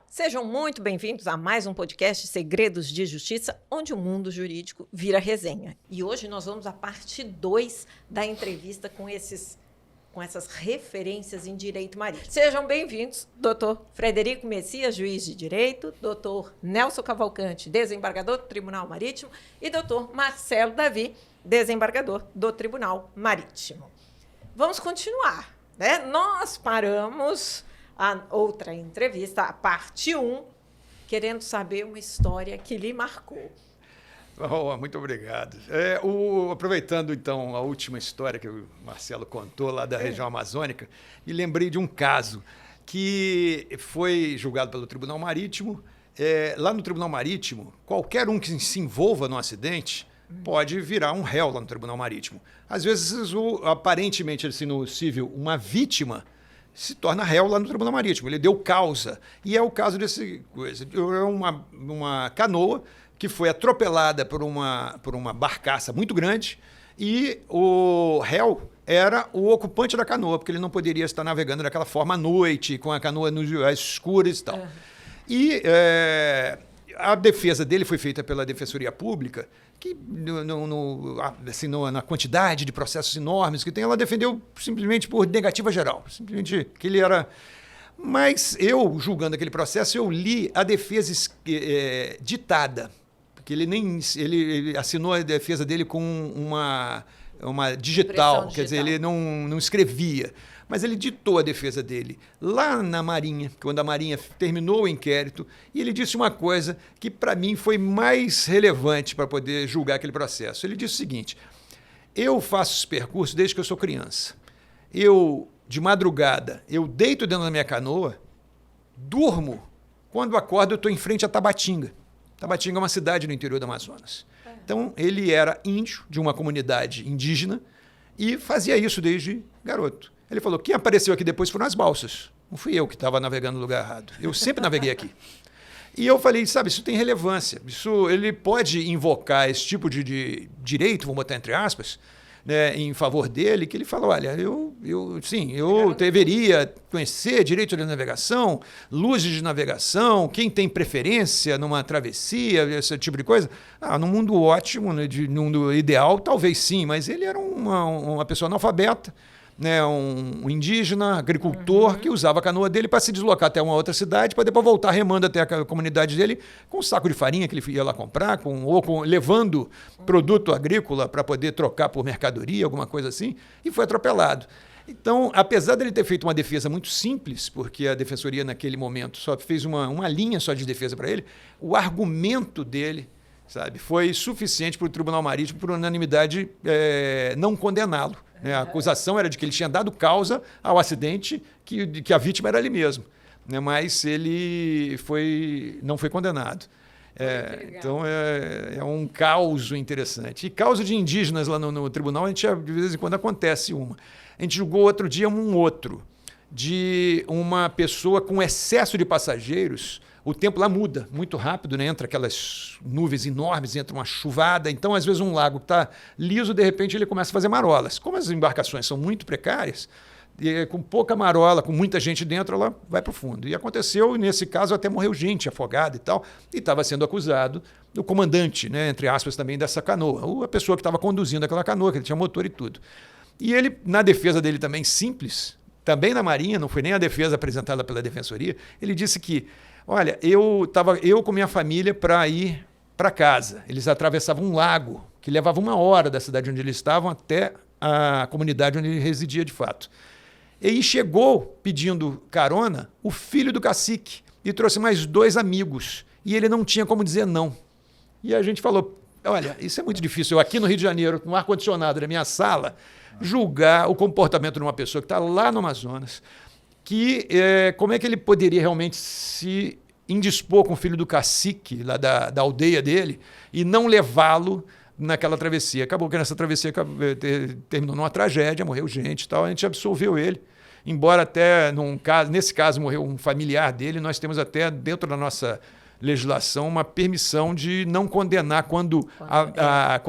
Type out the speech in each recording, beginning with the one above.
Sejam muito bem-vindos a mais um podcast Segredos de Justiça, onde o mundo jurídico vira resenha. E hoje nós vamos à parte 2 da entrevista com essas referências em direito marítimo. Sejam bem-vindos, doutor Frederico Messias, juiz de direito, doutor Nelson Cavalcante, desembargador do Tribunal Marítimo, e doutor Marcelo Davi, desembargador do Tribunal Marítimo. Vamos continuar, né? Nós paramos a outra entrevista, a parte 1, querendo saber uma história que lhe marcou. Oh, muito obrigado. Aproveitando, então, a última história que o Marcelo contou lá da região amazônica, me lembrei de um caso que foi julgado pelo Tribunal Marítimo. Lá no Tribunal Marítimo, qualquer um que se envolva no acidente pode virar um réu lá no Tribunal Marítimo. Às vezes, aparentemente, assim, no civil, uma vítima se torna réu lá no Tribunal Marítimo. Ele deu causa. E é o caso desse coisa. Uma canoa que foi atropelada por uma barcaça muito grande e o réu era o ocupante da canoa, porque ele não poderia estar navegando daquela forma à noite, com a canoa às escuras e tal. E a defesa dele foi feita pela Defensoria Pública, que na quantidade de processos enormes que tem, ela defendeu simplesmente por negativa geral. Simplesmente que ele era... Mas eu, julgando aquele processo, eu li a defesa ditada, porque ele assinou a defesa dele com uma digital, quer dizer, ele não escrevia. Mas ele ditou a defesa dele lá na Marinha, quando a Marinha terminou o inquérito, e ele disse uma coisa que, para mim, foi mais relevante para poder julgar aquele processo. Ele disse o seguinte: eu faço esse percurso desde que eu sou criança. De madrugada, eu deito dentro da minha canoa, durmo, quando acordo eu estou em frente a Tabatinga. Tabatinga é uma cidade no interior do Amazonas. Então, ele era índio de uma comunidade indígena e fazia isso desde garoto. Ele falou, quem apareceu aqui depois foram as balsas. Não fui eu que estava navegando no lugar errado. Eu sempre naveguei aqui. E eu falei, sabe, isso tem relevância. Ele pode invocar esse tipo de direito, vamos botar entre aspas, né, em favor dele, que ele fala, olha, eu deveria conhecer direito de navegação, luzes de navegação, quem tem preferência numa travessia, esse tipo de coisa. Num mundo ótimo, né, num mundo ideal, talvez sim, mas ele era uma pessoa analfabeta, né, um indígena, agricultor, que usava a canoa dele para se deslocar até uma outra cidade, para depois voltar remando até a comunidade dele com um saco de farinha que ele ia lá comprar, levando produto agrícola para poder trocar por mercadoria, alguma coisa assim, e foi atropelado. Então, apesar dele ter feito uma defesa muito simples, porque a defensoria naquele momento só fez uma linha só de defesa para ele, o argumento dele, sabe, foi suficiente para o Tribunal Marítimo, por unanimidade, não condená-lo. A acusação era de que ele tinha dado causa ao acidente, que a vítima era ele mesmo, né? Mas ele não foi condenado. Então, é um caso interessante. E causa de indígenas lá no tribunal, de vez em quando acontece uma. A gente julgou outro dia de uma pessoa com excesso de passageiros. O tempo lá muda muito rápido, né? Entra aquelas nuvens enormes, entra uma chuvada. Então, às vezes, um lago que está liso, de repente, ele começa a fazer marolas. Como as embarcações são muito precárias, com pouca marola, com muita gente dentro, ela vai para o fundo. E aconteceu, nesse caso, até morreu gente afogada e tal. E estava sendo acusado o comandante, né? Entre aspas, também dessa canoa. A pessoa que estava conduzindo aquela canoa, que ele tinha motor e tudo. E ele, na defesa dele também simples, também na Marinha, não foi nem a defesa apresentada pela Defensoria, ele disse que, olha, eu com minha família para ir para casa. Eles atravessavam um lago que levava 1 hora da cidade onde eles estavam até a comunidade onde ele residia de fato. E aí chegou, pedindo carona, o filho do cacique e trouxe mais 2 amigos. E ele não tinha como dizer não. E a gente falou, olha, isso é muito difícil. Eu aqui no Rio de Janeiro, no ar-condicionado da minha sala, julgar o comportamento de uma pessoa que está lá no Amazonas, como é que ele poderia realmente se indispor com o filho do cacique, lá da aldeia dele, e não levá-lo naquela travessia. Acabou que nessa travessia terminou numa tragédia, morreu gente e tal, a gente absolveu ele. Embora até, nesse caso, morreu um familiar dele, nós temos até dentro da nossa legislação uma permissão de não condenar quando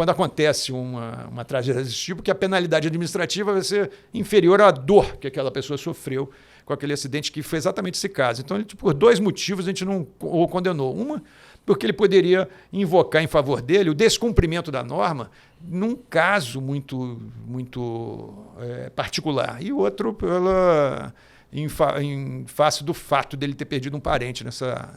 acontece uma tragédia desse tipo, que a penalidade administrativa vai ser inferior à dor que aquela pessoa sofreu com aquele acidente, que foi exatamente esse caso. Então, por 2 motivos, a gente não o condenou. Uma, porque ele poderia invocar em favor dele o descumprimento da norma num caso muito particular. E outro, em face do fato dele ter perdido um parente nessa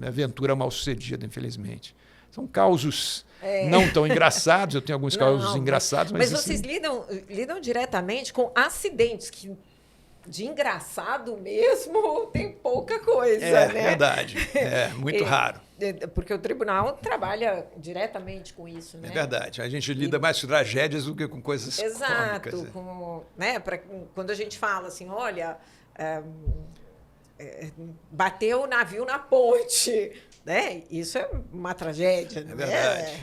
aventura mal-sucedida, infelizmente. São causos não tão engraçados, eu tenho alguns causos engraçados. Mas vocês lidam diretamente com acidentes que... De engraçado mesmo, tem pouca coisa, né? É verdade, muito raro. Porque o tribunal trabalha diretamente com isso, né? É verdade, a gente lida mais com tragédias do que com coisas cômicas. Exato, né? Quando a gente fala assim, olha, bateu o navio na ponte, né? Isso é uma tragédia, né? É verdade,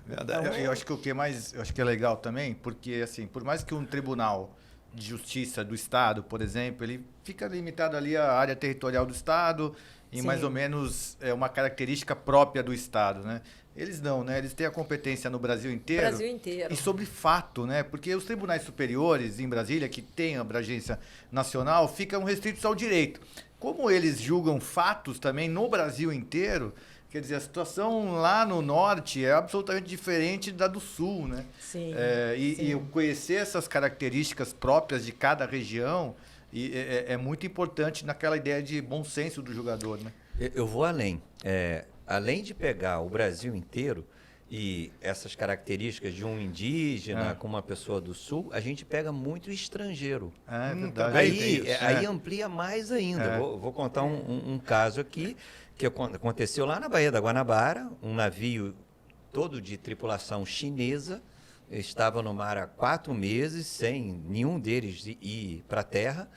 verdade. Então, Eu acho que eu acho que é legal também, porque assim, por mais que um tribunal de justiça do Estado, por exemplo, ele fica limitado ali à área territorial do Estado e mais ou menos uma característica própria do Estado, né? Eles não, né? Eles têm a competência no Brasil inteiro. Brasil inteiro. E sobre fato, né? Porque os tribunais superiores em Brasília, que têm abrangência nacional, ficam restritos ao direito. Como eles julgam fatos também no Brasil inteiro, quer dizer, a situação lá no norte é absolutamente diferente da do sul, né? Sim, e eu conhecer essas características próprias de cada região é muito importante naquela ideia de bom senso do julgador, né? Eu vou além. Além de pegar o Brasil inteiro e essas características de um indígena com uma pessoa do sul, a gente pega muito estrangeiro. É verdade. Aí amplia mais ainda. Vou contar um caso aqui que aconteceu lá na Baía da Guanabara, um navio todo de tripulação chinesa, estava no mar há 4 meses, sem nenhum deles ir para a terra,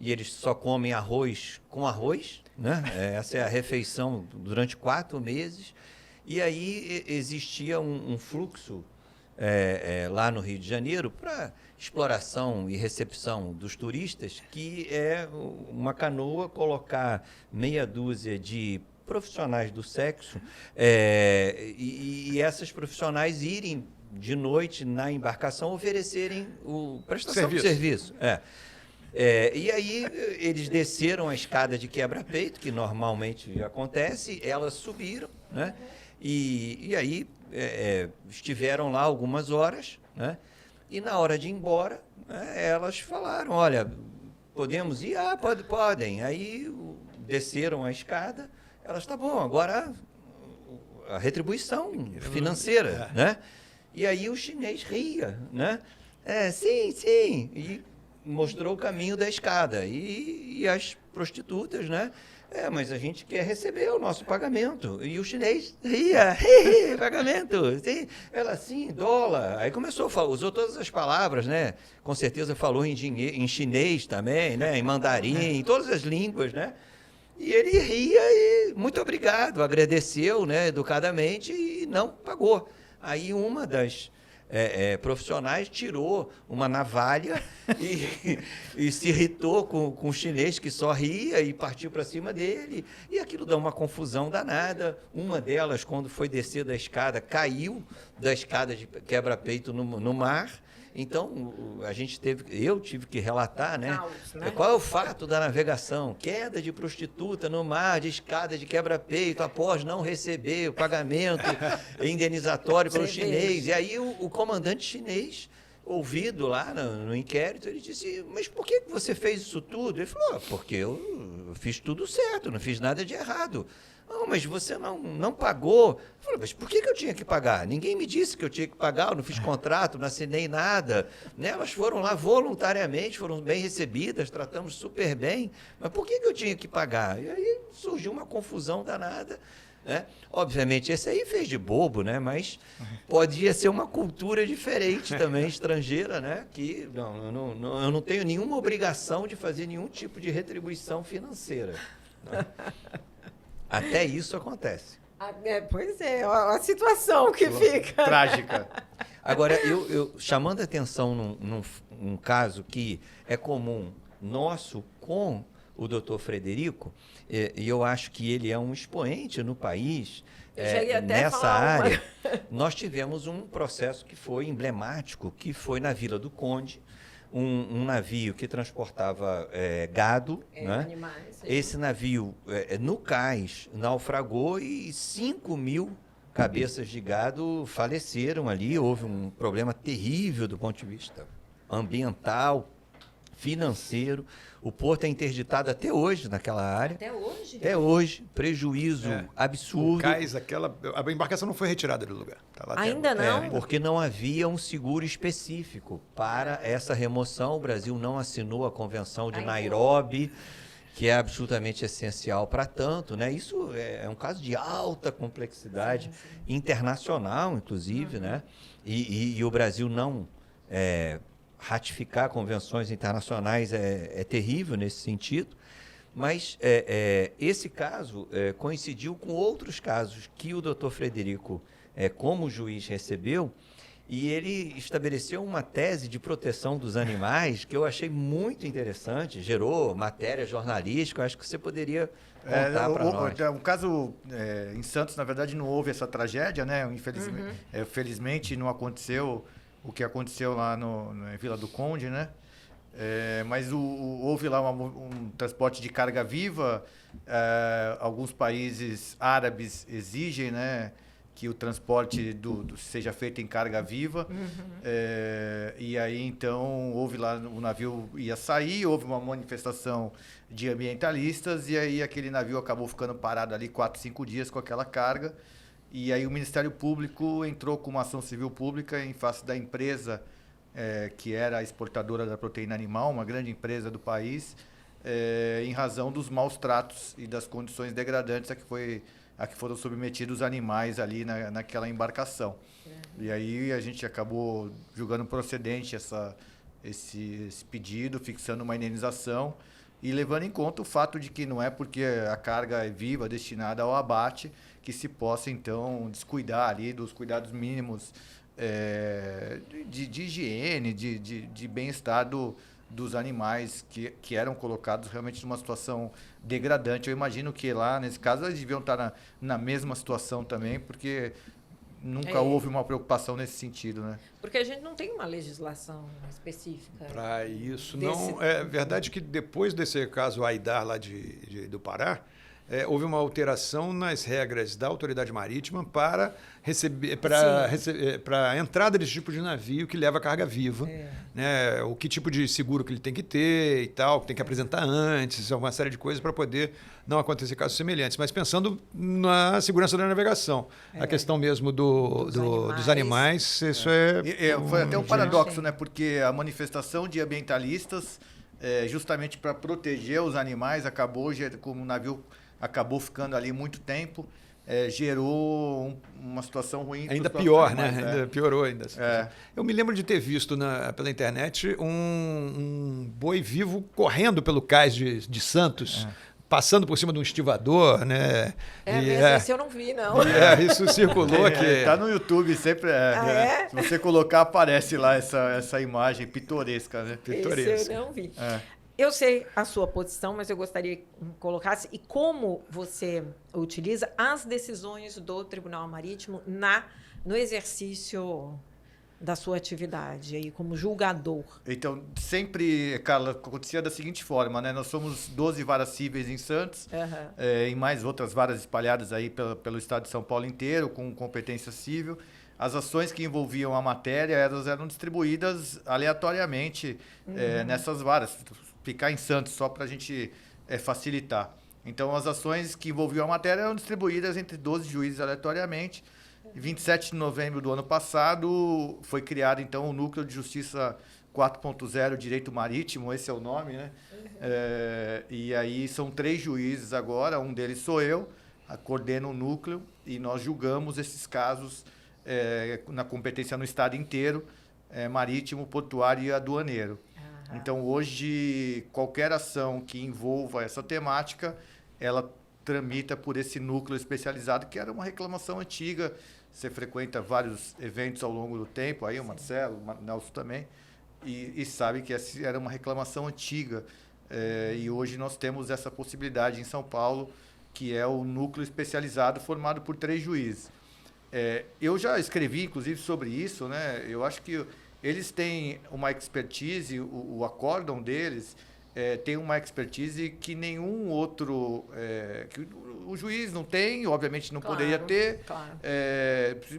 e eles só comem arroz com arroz, né? Essa é a refeição durante 4 meses, e aí existia um fluxo lá no Rio de Janeiro para exploração e recepção dos turistas, que é uma canoa colocar meia dúzia de profissionais do sexo e essas profissionais irem de noite na embarcação oferecerem prestação de serviço. E aí eles desceram a escada de quebra-peito, que normalmente acontece, elas subiram, né? E aí estiveram lá algumas horas, né? E na hora de ir embora, elas falaram, olha, podemos ir? Podem. Aí desceram a escada, elas, tá bom, agora a retribuição financeira, né? E aí o chinês ria, né? Sim, sim. E mostrou o caminho da escada. E as prostitutas, né? Mas a gente quer receber o nosso pagamento. E o chinês ria, pagamento. Sim. Ela, sim, dólar. Aí começou a falar, usou todas as palavras, né? Com certeza falou em chinês também, né? Em mandarim, em todas as línguas, né? E ele ria e, muito obrigado, agradeceu, né, educadamente e não pagou. Aí uma das profissionais tirou uma navalha e se irritou com o chinês, que só ria, e partiu para cima dele. E aquilo dá uma confusão danada. Uma delas, quando foi descer da escada, caiu da escada de quebra-peito no mar. Então, eu tive que relatar, né? Caos, né? Qual é o fato da navegação? Queda de prostituta no mar, de escada de quebra-peito, após não receber o pagamento indenizatório pelo chinês. E aí o comandante chinês, ouvido lá no inquérito, ele disse, mas por que você fez isso tudo? Ele falou, porque eu fiz tudo certo, não fiz nada de errado. Não, mas você não pagou. Eu falei, mas por que eu tinha que pagar? Ninguém me disse que eu tinha que pagar, eu não fiz contrato, não assinei nada. Né? Elas foram lá voluntariamente, foram bem recebidas, tratamos super bem. Mas por que eu tinha que pagar? E aí surgiu uma confusão danada. Né? Obviamente, esse aí fez de bobo, né? Mas podia ser uma cultura diferente também, estrangeira, né? Que eu não tenho nenhuma obrigação de fazer nenhum tipo de retribuição financeira. Né? Até isso acontece. Pois é, a situação que fica. Trágica. Agora, eu chamando a atenção num caso que é comum nosso com o doutor Frederico, e eu acho que ele é um expoente no país nessa área. Nós tivemos um processo que foi emblemático, que foi na Vila do Conde, um navio que transportava gado, né? Animais. Esse navio, no cais, naufragou e 5.000 cabeças de gado faleceram ali. Houve um problema terrível do ponto de vista ambiental, financeiro. O porto é interditado até hoje naquela área. Até hoje? Até hoje. Prejuízo absurdo. O cais, a embarcação não foi retirada do lugar. Tá lá Ainda não? Porque não havia um seguro específico para essa remoção. O Brasil não assinou a Convenção de Nairobi, que é absolutamente essencial para tanto, né? Isso é um caso de alta complexidade internacional, inclusive, né? E o Brasil não ratificar convenções internacionais é terrível nesse sentido, mas esse caso coincidiu com outros casos que o doutor Frederico, como juiz, recebeu, e ele estabeleceu uma tese de proteção dos animais que eu achei muito interessante, gerou matéria jornalística. Eu acho que você poderia contar para nós. Um caso em Santos, na verdade, não houve essa tragédia, né? Felizmente não aconteceu o que aconteceu lá na Vila do Conde, né? Mas houve lá um transporte de carga viva. Alguns países árabes exigem, né, que o transporte seja feito em carga viva. E aí, então, houve lá, o navio ia sair, houve uma manifestação de ambientalistas, e aí aquele navio acabou ficando parado ali 4, 5 dias com aquela carga. E aí o Ministério Público entrou com uma ação civil pública em face da empresa que era a exportadora da proteína animal, uma grande empresa do país, em razão dos maus tratos e das condições degradantes a que foram submetidos os animais ali naquela embarcação. E aí a gente acabou julgando procedente esse pedido, fixando uma indenização e levando em conta o fato de que não é porque a carga é viva, destinada ao abate, que se possa, então, descuidar ali dos cuidados mínimos de higiene, de bem-estar dos animais que eram colocados realmente numa situação degradante. Eu imagino que lá, nesse caso, eles deviam estar na mesma situação também, porque nunca houve uma preocupação nesse sentido, né? Porque a gente não tem uma legislação específica. Para isso, não. É verdade que depois desse caso Aidar lá do Pará, houve uma alteração nas regras da autoridade marítima para a entrada desse tipo de navio que leva carga viva, né? O que tipo de seguro que ele tem que ter e tal, que tem que apresentar antes, uma série de coisas para poder não acontecer casos semelhantes. Mas pensando na segurança da navegação, a questão mesmo dos animais, isso foi até um paradoxo, né? Porque a manifestação de ambientalistas, justamente para proteger os animais, como o navio acabou ficando ali muito tempo, gerou uma situação ruim. Ainda pior, né? Ainda piorou ainda. Eu me lembro de ter visto pela internet um boi vivo correndo pelo cais de Santos, passando por cima de um estivador, né? Esse eu não vi, não. Isso circulou aqui. Está no YouTube, sempre Se você colocar, aparece lá essa imagem pitoresca, né? Pitoresca. Esse eu não vi. Eu sei a sua posição, mas eu gostaria que colocasse e como você utiliza as decisões do Tribunal Marítimo no exercício da sua atividade aí como julgador. Então, sempre, Carla, acontecia da seguinte forma, né? Nós somos 12 varas cíveis em Santos, e mais outras varas espalhadas aí pelo estado de São Paulo inteiro, com competência civil. As ações que envolviam a matéria, elas eram distribuídas aleatoriamente nessas varas. Ficar em Santos, só para a gente facilitar. Então, as ações que envolviam a matéria eram distribuídas entre 12 juízes aleatoriamente. Em 27 de novembro do ano passado, foi criado, então, o Núcleo de Justiça 4.0 Direito Marítimo, esse é o nome, né? E aí são 3 juízes agora, um deles sou eu, coordeno o núcleo, e nós julgamos esses casos na competência no estado inteiro, marítimo, portuário e aduaneiro. Então, hoje, qualquer ação que envolva essa temática, ela tramita por esse núcleo especializado, que era uma reclamação antiga. Você frequenta vários eventos ao longo do tempo, aí o Marcelo, o Nelson também, e sabe que essa era uma reclamação antiga E hoje nós temos essa possibilidade em São Paulo, que é o núcleo especializado formado por 3 juízes. Eu já escrevi, inclusive, sobre isso, né? Eu acho que eles têm uma expertise, o acórdão deles tem uma expertise que nenhum outro... que o juiz não tem, obviamente não poderia ter. Claro.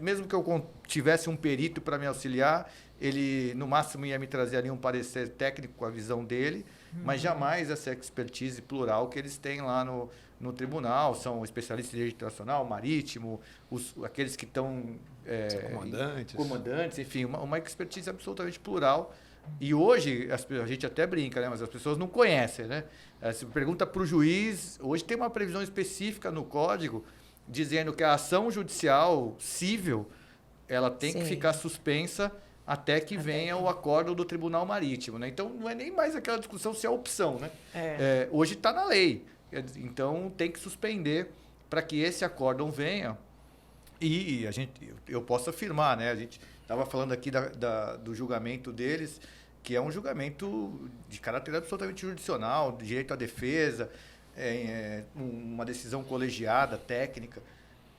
Mesmo que eu tivesse um perito para me auxiliar, ele, no máximo, ia me trazer ali um parecer técnico com a visão dele, mas jamais essa expertise plural que eles têm lá no tribunal. São especialistas em direito internacional, marítimo, aqueles que estão... comandantes, enfim, uma expertise absolutamente plural. E hoje, a gente até brinca, né? Mas as pessoas não conhecem, né? Se pergunta para o juiz, hoje tem uma previsão específica no Código dizendo que a ação judicial civil ela tem que ficar suspensa até que venha o acórdão do Tribunal Marítimo, né? Então, não é nem mais aquela discussão se é opção, né? Hoje está na lei. Então, tem que suspender para que esse acórdão venha. E eu posso afirmar, né? A gente estava falando aqui do julgamento deles, que é um julgamento de caráter absolutamente jurisdicional, de direito à defesa, uma decisão colegiada, técnica,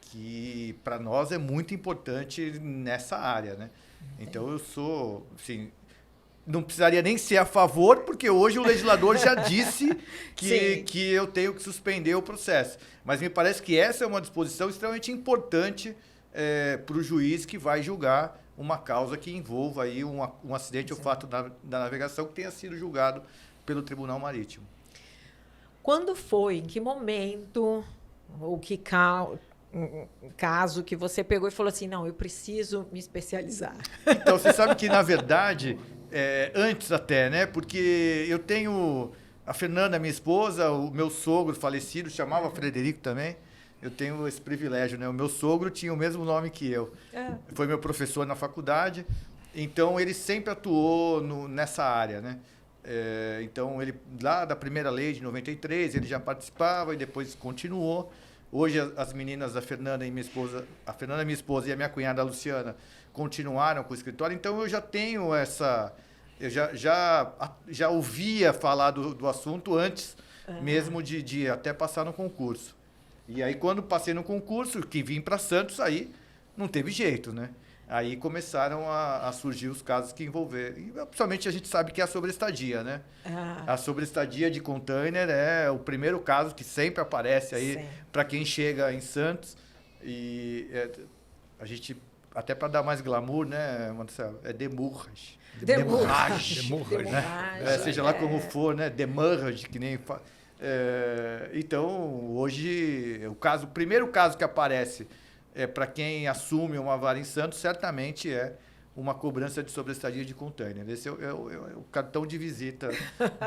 que para nós é muito importante nessa área, né? Então eu sou, assim, não precisaria nem ser a favor, porque hoje o legislador já disse que eu tenho que suspender o processo. Mas me parece que essa é uma disposição extremamente importante para o juiz que vai julgar uma causa que envolva aí um acidente ou fato da navegação que tenha sido julgado pelo Tribunal Marítimo. Quando foi, em que momento, ou que caso que você pegou e falou assim, não, eu preciso me especializar? Então, você sabe que, na verdade, antes até, né? Porque eu tenho a Fernanda, minha esposa, o meu sogro falecido, chamava Frederico também. Eu tenho esse privilégio, né? O meu sogro tinha o mesmo nome que eu. Foi meu professor na faculdade. Então, ele sempre atuou nessa área, né? Então, ele lá da primeira lei de 93, ele já participava e depois continuou. Hoje, as meninas, a Fernanda, minha esposa, e a minha cunhada, a Luciana, continuaram com o escritório. Então, eu já tenho essa... Eu já ouvia falar do assunto antes mesmo de até passar no concurso. E aí, quando passei no concurso, que vim para Santos, aí não teve jeito, né? Aí começaram a surgir os casos que envolveram. E, principalmente, a gente sabe que é a sobreestadia, né? A sobreestadia de container é o primeiro caso que sempre aparece aí para quem chega em Santos. E a gente, até para dar mais glamour, né, Marcelo? É demurrage. Demurrage, né? Seja lá como for, né? Demurrage, que nem... Então, hoje, o primeiro caso que aparece para quem assume uma vara em Santos, certamente é uma cobrança de sobreestadia de container. Esse é o cartão de visita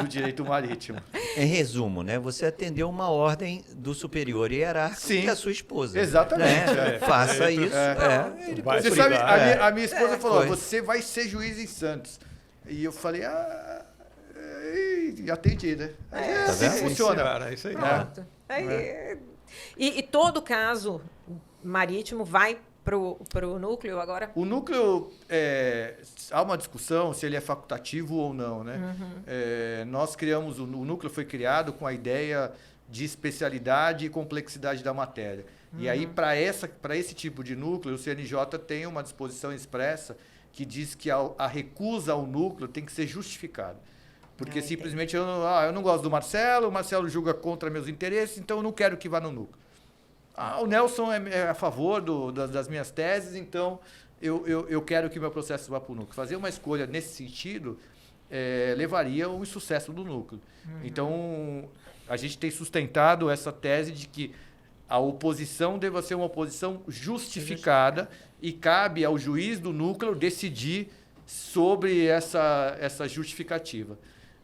do direito marítimo. Em resumo, né? Você atendeu uma ordem do superior hierárquico, que é a sua esposa. Exatamente. Né? Faça isso. Você sabe, a minha esposa falou, você vai ser juiz em Santos. E eu falei, atendi, né? Assim funciona. É isso aí. Pronto. E todo caso marítimo vai para o núcleo agora? O núcleo, há uma discussão se ele é facultativo ou não, né? Nós criamos, o núcleo foi criado com a ideia de especialidade e complexidade da matéria. E aí, para esse tipo de núcleo, o CNJ tem uma disposição expressa que diz que a recusa ao núcleo tem que ser justificada. Porque simplesmente eu não gosto do Marcelo, o Marcelo julga contra meus interesses, então eu não quero que vá no núcleo. O Nelson é a favor das minhas teses, então eu quero que o meu processo vá para o núcleo. Fazer uma escolha nesse sentido levaria ao insucesso do núcleo. Então, a gente tem sustentado essa tese de que a oposição deva ser uma oposição justificada e cabe ao juiz do núcleo decidir sobre essa justificativa.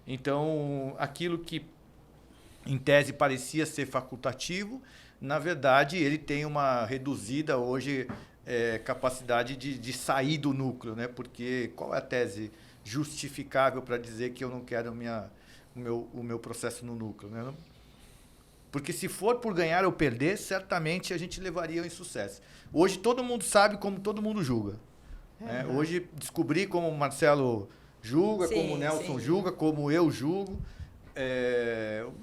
Então, aquilo que, em tese, parecia ser facultativo, na verdade, ele tem uma reduzida hoje capacidade de sair do núcleo, né? Porque qual é a tese justificável para dizer que eu não quero o meu processo no núcleo, né? Porque se for por ganhar ou perder, certamente a gente levaria ao insucesso. Hoje todo mundo sabe como todo mundo julga. Né? Hoje descobri como o Marcelo julga, como o Nelson julga, como eu julgo.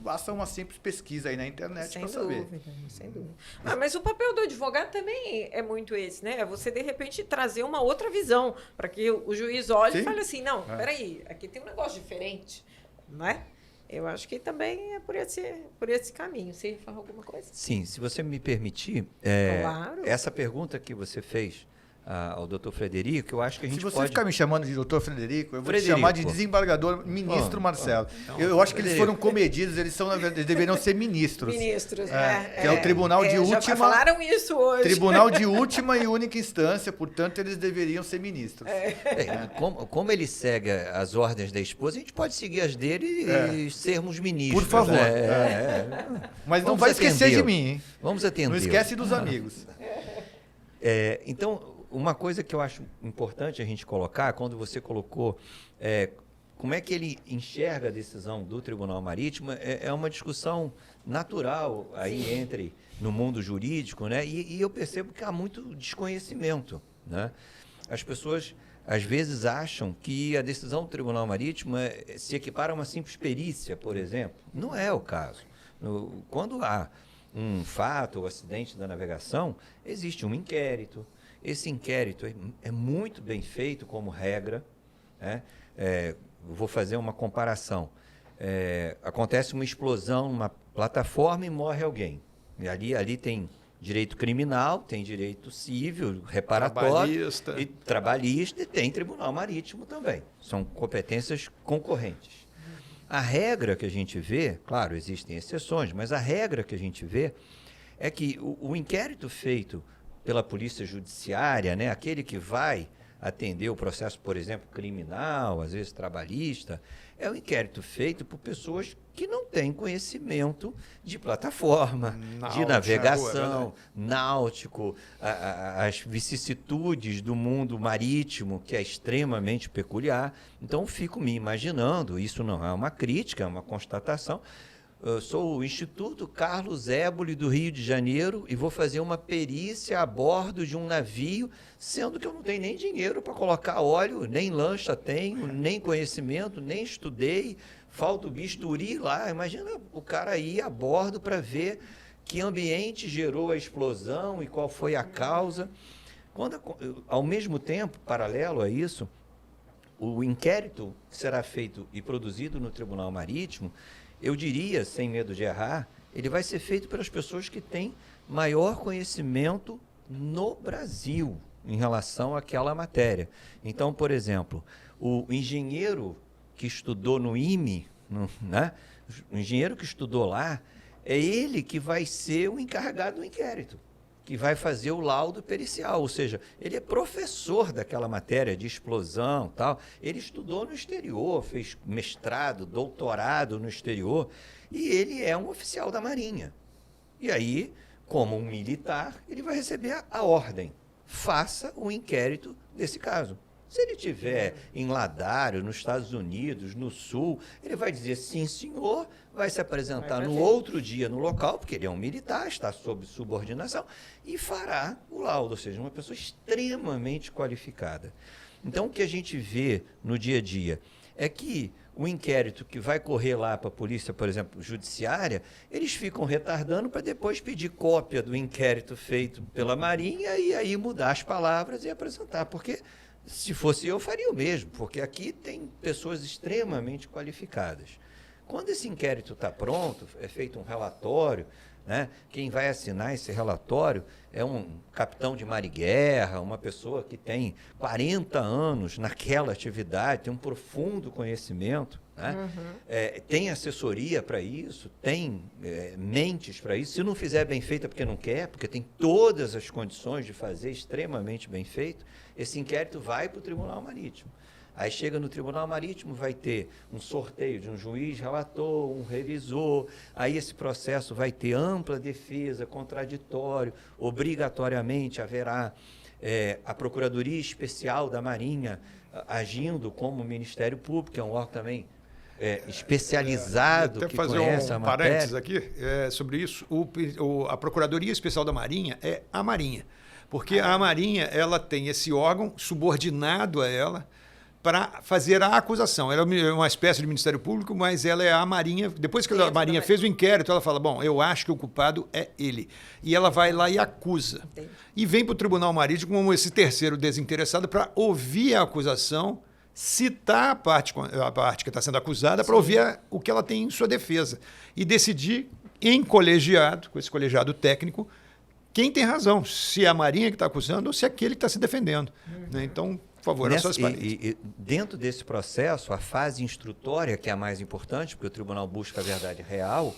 basta uma simples pesquisa aí na internet para saber. Sem dúvida. Mas o papel do advogado também é muito esse, né? É você, de repente, trazer uma outra visão para que o juiz olhe e fale assim, não, peraí, aqui tem um negócio diferente, não é? Eu acho que também é por esse caminho. Você ia falar alguma coisa? Sim, se você me permitir, Claro. essa pergunta que você fez ao doutor Frederico, eu acho que a gente Se você pode... ficar me chamando de doutor Frederico, eu vou te chamar de desembargador ministro Marcelo. Eu acho que eles foram comedidos, eles deveriam ser ministros. Ministros, que é o tribunal de última... Já falaram isso hoje. Tribunal de última e única instância, portanto, eles deveriam ser ministros. Como ele segue as ordens da esposa, a gente pode seguir as dele e sermos ministros. Por favor. Mas não vai esquecer de mim, hein? Vamos atender. Não esquece dos amigos. Então, uma coisa que eu acho importante a gente colocar, quando você colocou como é que ele enxerga a decisão do Tribunal Marítimo, é uma discussão natural aí no mundo jurídico, né? E eu percebo que há muito desconhecimento, né? As pessoas, às vezes, acham que a decisão do Tribunal Marítimo se equipara a uma simples perícia, por exemplo. Não é o caso. Quando há um fato ou acidente da navegação, existe um inquérito. Esse inquérito é muito bem feito como regra, né? Vou fazer uma comparação. Acontece uma explosão numa plataforma e morre alguém. E ali tem direito criminal, tem direito civil, reparatório, trabalhista e tem tribunal marítimo também. São competências concorrentes. A regra que a gente vê, claro, existem exceções, mas a regra que a gente vê é que o inquérito feito pela polícia judiciária, né, aquele que vai atender o processo, por exemplo, criminal, às vezes trabalhista, é um inquérito feito por pessoas que não têm conhecimento de plataforma, de navegação, náutico, as vicissitudes do mundo marítimo, que é extremamente peculiar. Então, fico me imaginando, isso não é uma crítica, é uma constatação. Eu sou o Instituto Carlos Éboli do Rio de Janeiro e vou fazer uma perícia a bordo de um navio, sendo que eu não tenho nem dinheiro para colocar óleo, nem lancha tenho, nem conhecimento, nem estudei, falta o bisturi lá. Imagina o cara ir a bordo para ver que ambiente gerou a explosão e qual foi a causa. Ao mesmo tempo, paralelo a isso, o inquérito que será feito e produzido no Tribunal Marítimo, eu diria, sem medo de errar, ele vai ser feito pelas pessoas que têm maior conhecimento no Brasil em relação àquela matéria. Então, por exemplo, o engenheiro que estudou no IME, né? O engenheiro que estudou lá, é ele que vai ser o encarregado do inquérito, que vai fazer o laudo pericial, ou seja, ele é professor daquela matéria de explosão, tal. Ele estudou no exterior, fez mestrado, doutorado no exterior, e ele é um oficial da Marinha. E aí, como um militar, ele vai receber a ordem: faça o inquérito desse caso. Se ele estiver em Ladário, nos Estados Unidos, no Sul, ele vai dizer sim, senhor, vai se apresentar no outro dia no local, porque ele é um militar, está sob subordinação, e fará o laudo, ou seja, uma pessoa extremamente qualificada. Então, o que a gente vê no dia a dia é que o inquérito que vai correr lá para a polícia, por exemplo, judiciária, eles ficam retardando para depois pedir cópia do inquérito feito pela Marinha e aí mudar as palavras e apresentar, porque... Se fosse eu, faria o mesmo, porque aqui tem pessoas extremamente qualificadas. Quando esse inquérito está pronto, é feito um relatório, né? Quem vai assinar esse relatório é um capitão de mar e guerra, uma pessoa que tem 40 anos naquela atividade, tem um profundo conhecimento, né? Tem assessoria para isso, tem mentes para isso. Se não fizer bem feito é porque não quer, porque tem todas as condições de fazer extremamente bem feito. Esse inquérito vai para o Tribunal Marítimo. Aí chega no Tribunal Marítimo, vai ter um sorteio de um juiz relator, um revisor, aí esse processo vai ter ampla defesa, contraditório, obrigatoriamente haverá a Procuradoria Especial da Marinha agindo como Ministério Público, que é um órgão também especializado, que conhece a matéria. Parênteses aqui sobre isso. A Procuradoria Especial da Marinha é a Marinha, porque a Marinha ela tem esse órgão subordinado a ela para fazer a acusação. Ela é uma espécie de Ministério Público, mas ela é a Marinha. Depois que a Marinha fez o inquérito, ela fala, bom, eu acho que o culpado é ele. E ela vai lá e acusa. Entendi. E vem para o Tribunal Marítimo como esse terceiro desinteressado para ouvir a acusação, citar a parte que está sendo acusada, para ouvir o que ela tem em sua defesa. E decidir em colegiado, com esse colegiado técnico, quem tem razão, se é a Marinha que está acusando ou se é aquele que está se defendendo. Né? Então, por favor, as suas palavras. E dentro desse processo, a fase instrutória, que é a mais importante, porque o tribunal busca a verdade real,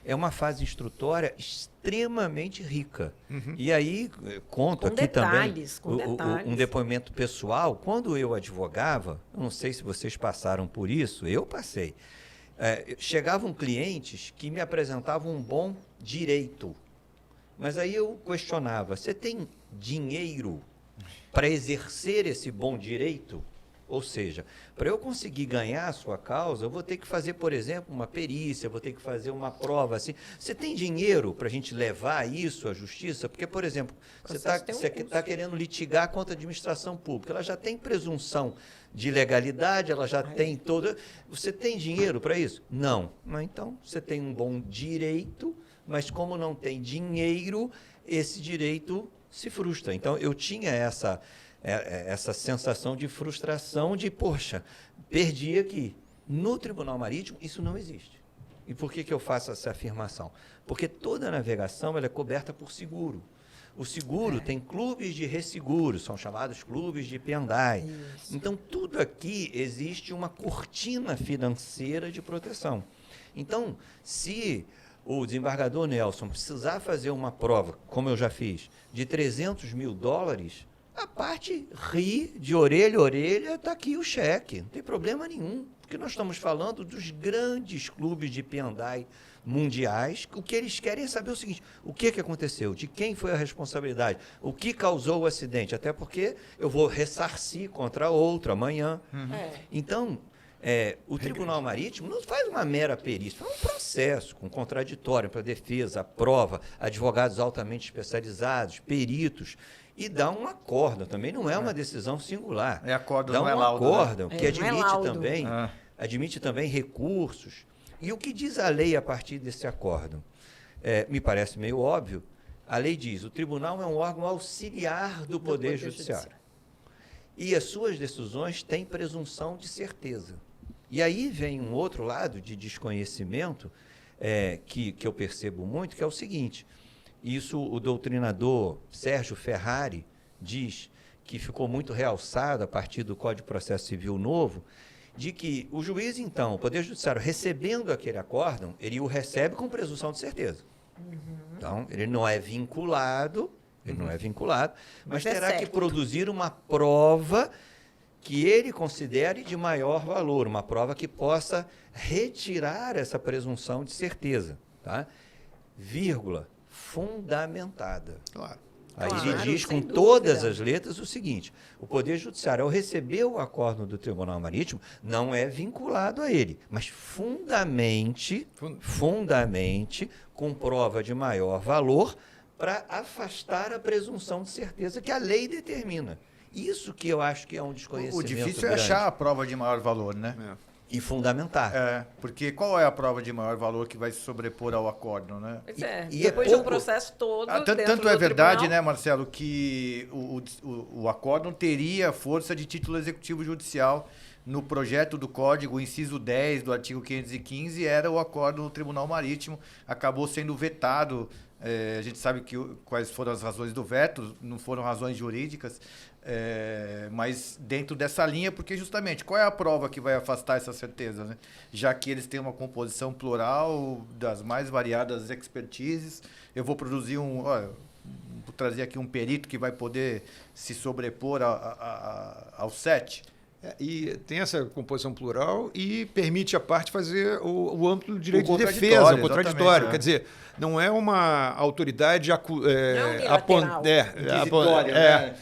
é uma fase instrutória extremamente rica. E aí, conto Com aqui detalhes, também com detalhes. um depoimento pessoal. Quando eu advogava, não sei se vocês passaram por isso, eu passei. Chegavam clientes que me apresentavam um bom direito. Mas aí eu questionava, você tem dinheiro para exercer esse bom direito? Ou seja, para eu conseguir ganhar a sua causa, eu vou ter que fazer, por exemplo, uma perícia, vou ter que fazer uma prova assim. Você tem dinheiro para a gente levar isso à justiça? Porque, por exemplo, você está querendo litigar contra a administração pública, ela já tem presunção de legalidade, ela já tem toda... Você tem dinheiro para isso? Não. Então, você tem um bom direito, mas como não tem dinheiro, esse direito se frustra. Então, eu tinha essa sensação de frustração de, poxa, perdi aqui. No Tribunal Marítimo, isso não existe. E por que eu faço essa afirmação? Porque toda a navegação ela é coberta por seguro. O seguro tem clubes de resseguro, são chamados clubes de P&I. Então, tudo aqui existe uma cortina financeira de proteção. Então, se o desembargador Nelson precisar fazer uma prova, como eu já fiz, de $300 mil, a parte ri de orelha a orelha, está aqui o cheque, não tem problema nenhum, porque nós estamos falando dos grandes clubes de P&I mundiais. O que eles querem é saber o seguinte, o que aconteceu, de quem foi a responsabilidade, o que causou o acidente, até porque eu vou ressarcir contra outro amanhã. Então, o Tribunal Marítimo não faz uma mera perícia, faz um processo com contraditório para defesa, prova, advogados altamente especializados, peritos, e dá um acórdão, também não é uma decisão singular. Acórdão, dá não é um laudo, acórdão, né? que Não é admite também recursos. E o que diz a lei a partir desse acórdão? Me parece meio óbvio. A lei diz, o tribunal é um órgão auxiliar do Poder Judiciário. E as suas decisões têm presunção de certeza. E aí vem um outro lado de desconhecimento que eu percebo muito, que é o seguinte, isso o doutrinador Sérgio Ferrari diz que ficou muito realçado a partir do Código de Processo Civil novo, de que o juiz, então, o Poder Judiciário, recebendo aquele acórdão, ele o recebe com presunção de certeza. Então, ele não é vinculado, mas terá que produzir uma prova que ele considere de maior valor, uma prova que possa retirar essa presunção de certeza, tá? Vírgula, fundamentada. Claro. Aí ele diz com todas as letras o seguinte, o Poder Judiciário, ao receber o acórdão do Tribunal Marítimo, não é vinculado a ele, mas fundamente, com prova de maior valor, para afastar a presunção de certeza que a lei determina. Isso que eu acho que é um desconhecimento. O difícil grande. é achar a prova de maior valor, né? E fundamentar. Porque qual é a prova de maior valor que vai se sobrepor ao acórdão, né? Pois é, E depois é de um pouco. processo todo. Tanto é verdade, né, Marcelo, que o acórdão teria força de título executivo judicial. No projeto do Código, o inciso 10 do artigo 515 era o acórdão do Tribunal Marítimo, acabou sendo vetado. A gente sabe quais foram as razões do veto, não foram razões jurídicas, mas dentro dessa linha, porque justamente qual é a prova que vai afastar essa certeza, né? Já que eles têm uma composição plural das mais variadas expertises, eu vou produzir vou trazer aqui um perito que vai poder se sobrepor ao 7. E tem essa composição plural e permite a parte fazer o amplo direito de defesa, contraditório, o contraditório. exatamente, Quer dizer, não é uma autoridade unilateral. Inquisitória, né?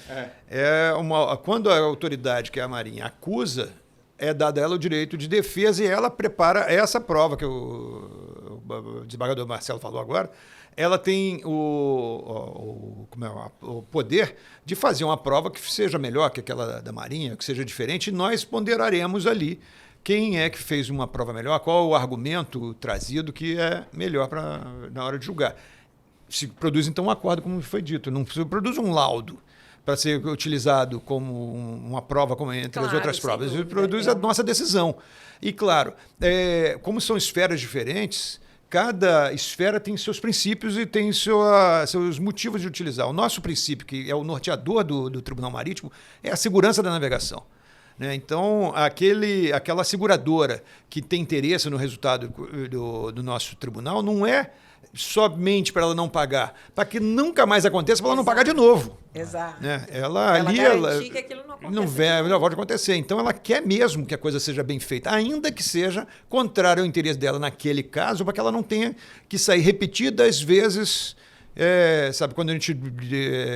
quando a autoridade, que é a Marinha, acusa, é dado a ela o direito de defesa e ela prepara essa prova que o desembargador Marcelo falou agora. ela tem o poder de fazer uma prova que seja melhor que aquela da Marinha, que seja diferente, e nós ponderaremos ali quem é que fez uma prova melhor, qual o argumento trazido que é melhor na hora de julgar. Se produz, então, um acordo, como foi dito, não se produz um laudo para ser utilizado como uma prova como entre as outras provas. Ele produz a nossa decisão. E, claro, como são esferas diferentes, cada esfera tem seus princípios e tem seus motivos de utilizar. O nosso princípio, que é o norteador do Tribunal Marítimo, é a segurança da navegação. Então, aquela seguradora que tem interesse no resultado do nosso tribunal não é somente para ela não pagar, para que nunca mais aconteça, para ela não pagar de novo. Exato. Ela garantir que aquilo não pode acontecer. Então, ela quer mesmo que a coisa seja bem feita, ainda que seja contrário ao interesse dela naquele caso, para que ela não tenha que sair repetidas vezes. Sabe, quando a gente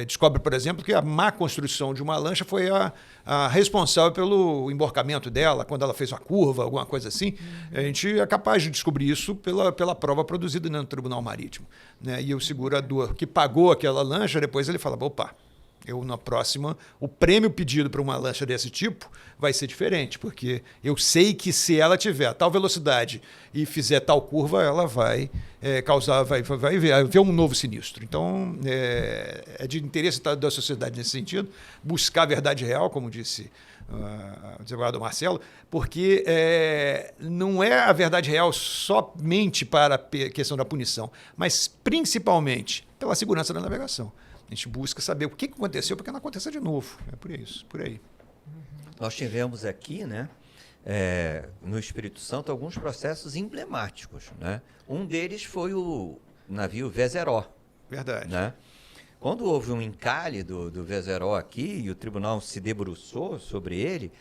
descobre, por exemplo, que a má construção de uma lancha foi a responsável pelo emborcamento dela, quando ela fez uma curva, alguma coisa assim, a gente é capaz de descobrir isso pela prova produzida no Tribunal Marítimo. E o segurador que pagou aquela lancha, depois ele fala, opa, na próxima, o prêmio pedido para uma lancha desse tipo vai ser diferente, porque eu sei que se ela tiver a tal velocidade e fizer tal curva, ela vai vai haver um novo sinistro. Então, é de interesse da sociedade nesse sentido, buscar a verdade real, como disse o advogado Marcelo, porque não é a verdade real somente para a questão da punição, mas principalmente pela segurança da navegação. A gente busca saber o que aconteceu para que não aconteça de novo. É por isso, por aí. Nós tivemos aqui, no Espírito Santo, alguns processos emblemáticos. Um deles foi o navio Vezeró. Verdade. Quando houve um encalhe do Vezeró aqui e o tribunal se debruçou sobre ele,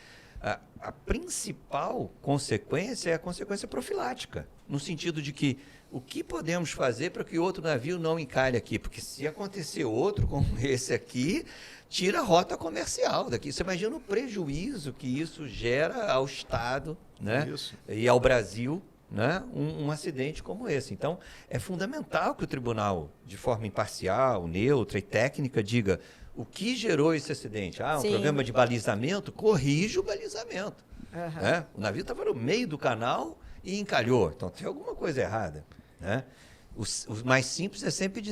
a principal consequência é a consequência profilática, no sentido de que o que podemos fazer para que outro navio não encalhe aqui? Porque se acontecer outro como esse aqui, tira a rota comercial daqui. Você imagina o prejuízo que isso gera ao Estado, e ao Brasil, um acidente como esse. Então, é fundamental que o tribunal, de forma imparcial, neutra e técnica, diga o que gerou esse acidente. Um problema de balizamento, corrige o balizamento. O navio estava no meio do canal e encalhou. Então, tem alguma coisa errada. O mais simples é sempre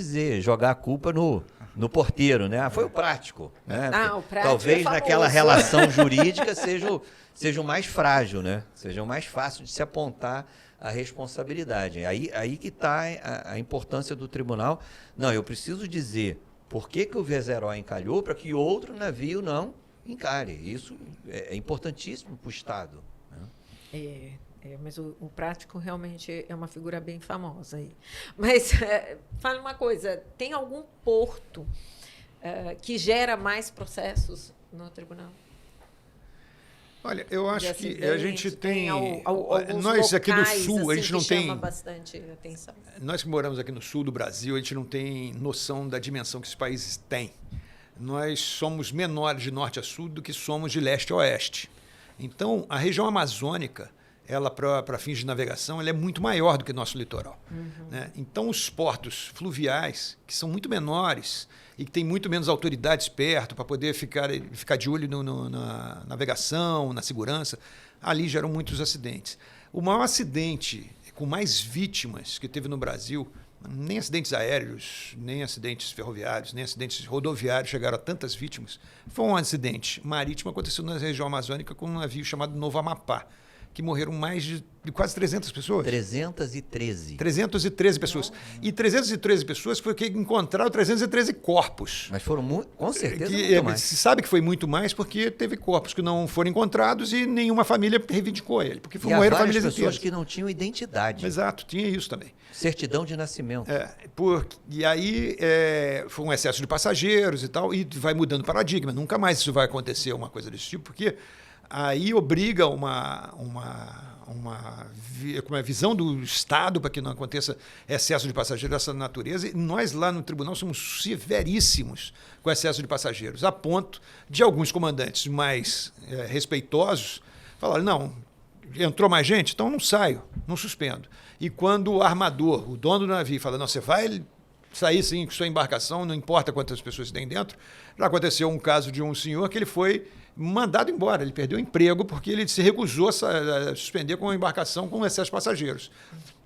jogar a culpa no porteiro, foi o prático. O prático talvez naquela relação jurídica seja o mais frágil, seja o mais fácil de se apontar a responsabilidade. Aí que está a importância do tribunal. Não, eu preciso dizer por que o Vezeró encalhou para que outro navio não encalhe. Isso é importantíssimo para o Estado. Mas o prático realmente é uma figura bem famosa aí. Mas fale uma coisa, tem algum porto que gera mais processos no tribunal? Olha, eu acho que a gente tem nós aqui no sul, a gente não tem chama bastante atenção. Nós que moramos aqui no sul do Brasil, a gente não tem noção da dimensão que esses países têm. Nós somos menores de norte a sul do que somos de leste a oeste. Então, a região amazônica, ela para fins de navegação, ela é muito maior do que o nosso litoral. Então, os portos fluviais, que são muito menores e que têm muito menos autoridades perto para poder ficar de olho na navegação, na segurança, ali geram muitos acidentes. O maior acidente com mais vítimas que teve no Brasil, nem acidentes aéreos, nem acidentes ferroviários, nem acidentes rodoviários chegaram a tantas vítimas, foi um acidente marítimo que aconteceu na região amazônica com um navio chamado Novo Amapá, que morreram mais de quase 300 pessoas. 313. 313 pessoas. E 313 pessoas foi que encontraram 313 corpos. Mas foram, com certeza, muito mais. Se sabe que foi muito mais porque teve corpos que não foram encontrados e nenhuma família reivindicou ele. Porque morreram famílias inteiras. Pessoas que não tinham identidade. Exato, tinha isso também. Certidão de nascimento. E aí foi um excesso de passageiros e tal, e vai mudando o paradigma. Nunca mais isso vai acontecer, uma coisa desse tipo, porque aí obriga uma visão do Estado para que não aconteça excesso de passageiros dessa natureza. E nós lá no tribunal somos severíssimos com excesso de passageiros, a ponto de alguns comandantes mais respeitosos falarem, não, entrou mais gente, então não saio, não suspendo. E quando o armador, o dono do navio, fala, não, você vai sair sim com sua embarcação, não importa quantas pessoas tem dentro. Já aconteceu um caso de um senhor que ele foi mandado embora, ele perdeu o emprego porque ele se recusou a suspender com uma embarcação com excesso de passageiros.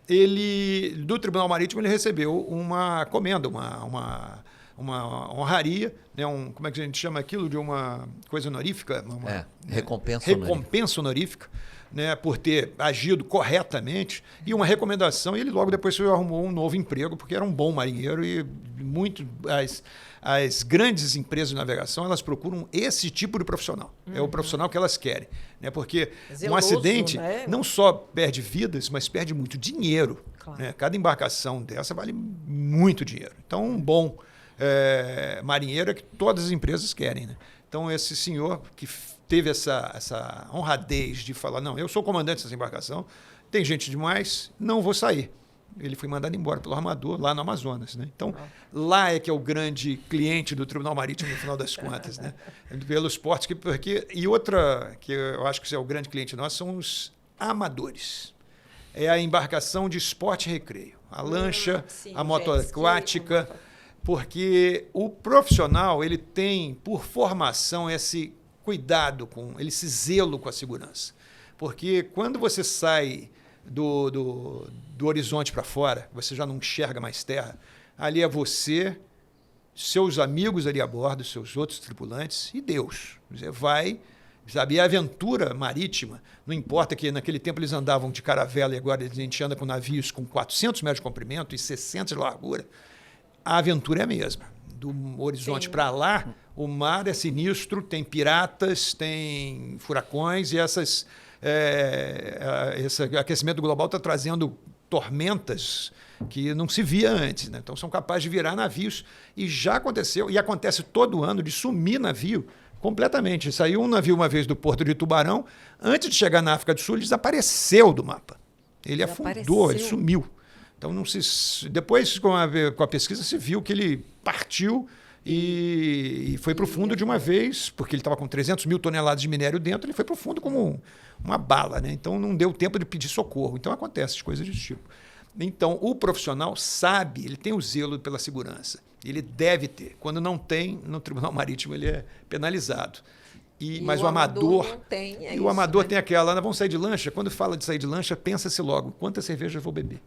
Ele, do Tribunal Marítimo, ele recebeu uma comenda, uma honraria, né? Como é que a gente chama aquilo? De uma coisa honorífica? Recompensa honorífica, né? Por ter agido corretamente, e uma recomendação, e ele logo depois arrumou um novo emprego, porque era um bom marinheiro, e as grandes empresas de navegação, elas procuram esse tipo de profissional. É o profissional que elas querem, né? Porque um acidente, né, não só perde vidas, mas perde muito dinheiro. Claro. Né? Cada embarcação dessa vale muito dinheiro. Então, um bom marinheiro é que todas as empresas querem. Né? Então, esse senhor que teve essa honradez de falar, não, eu sou comandante dessa embarcação, tem gente demais, não vou sair. Ele foi mandado embora pelo armador lá no Amazonas. Né? Então, lá é que é o grande cliente do Tribunal Marítimo, no final das contas. Né? Pelos portos. E outra, que eu acho que é o grande cliente nosso, são os amadores. É a embarcação de esporte e recreio. A lancha, sim, a moto aquática. Porque o profissional, ele tem, por formação, esse cuidado, esse zelo com a segurança. Porque quando você sai do horizonte para fora, você já não enxerga mais terra, ali é você, seus amigos ali a bordo, seus outros tripulantes e Deus. Você vai, sabe, e a aventura marítima, não importa que naquele tempo eles andavam de caravela e agora a gente anda com navios com 400 metros de comprimento e 60 de largura, a aventura é a mesma. Do horizonte para lá, o mar é sinistro, tem piratas, tem furacões e esse aquecimento global está trazendo tormentas que não se via antes. Né? Então, são capazes de virar navios. E já aconteceu, e acontece todo ano, de sumir navio completamente. Saiu um navio uma vez do porto de Tubarão, antes de chegar na África do Sul, ele desapareceu do mapa. Ele afundou, ele sumiu. Então, depois, com a pesquisa, se viu que ele partiu e foi para o fundo de uma vez, porque ele estava com 300 mil toneladas de minério dentro, ele foi para o fundo como uma bala. Né? Então, não deu tempo de pedir socorro. Então, acontece coisas desse tipo. Então, o profissional sabe, ele tem o zelo pela segurança. Ele deve ter. Quando não tem, no Tribunal Marítimo, ele é penalizado. Mas o amador não tem. O amador tem aquela, vamos sair de lancha? Quando fala de sair de lancha, pensa-se logo, quanta cerveja eu vou beber?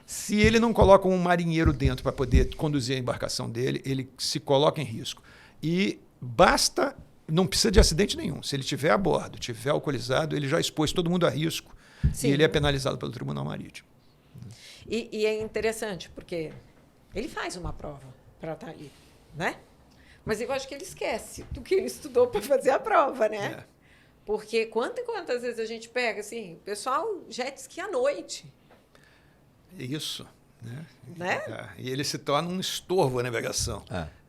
Se ele não coloca um marinheiro dentro para poder conduzir a embarcação dele, ele se coloca em risco. E não precisa de acidente nenhum. Se ele estiver a bordo, estiver alcoolizado, ele já expôs todo mundo a risco. Sim. E ele é penalizado pelo Tribunal Marítimo. E é interessante, porque ele faz uma prova para estar ali, né? Mas eu acho que ele esquece do que ele estudou para fazer a prova, né? Porque quantas vezes a gente pega, assim, pessoal jet ski à noite. Isso. Né? E ele se torna um estorvo à navegação.